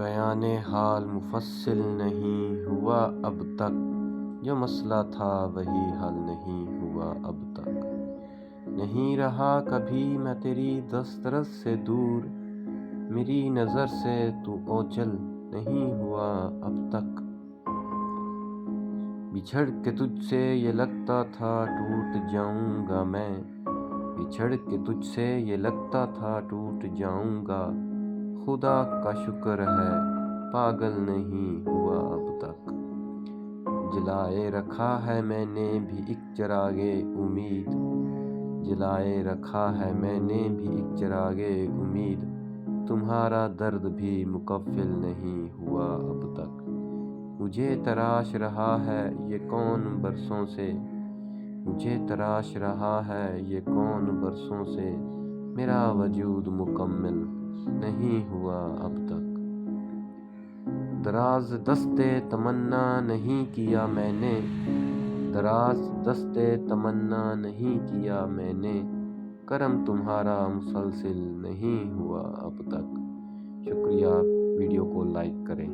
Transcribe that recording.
بیان حال مفصل نہیں ہوا اب تک، جو مسئلہ تھا وہی حل نہیں ہوا اب تک۔ نہیں رہا کبھی میں تیری دسترس سے دور، میری نظر سے تو اوجھل نہیں ہوا اب تک۔ بچھڑ کے تجھ سے یہ لگتا تھا ٹوٹ جاؤں گا میں، بچھڑ کے تجھ سے یہ لگتا تھا ٹوٹ جاؤں گا، خدا کا شکر ہے پاگل نہیں ہوا اب تک۔ جلائے رکھا ہے میں نے بھی ایک چراغ امید، جلائے رکھا ہے میں نے بھی ایک چراغ امید، تمہارا درد بھی مکفل نہیں ہوا اب تک۔ مجھے تراش رہا ہے یہ کون برسوں سے، مجھے تراش رہا ہے یہ کون برسوں سے، میرا وجود مکمل نہیں ہوا اب تک۔ دراز دست تمنا نہیں کیا میں نے، دراز دست تمنا نہیں کیا میں نے، کرم تمہارا مسلسل نہیں ہوا اب تک۔ شکریہ، ویڈیو کو لائک کریں۔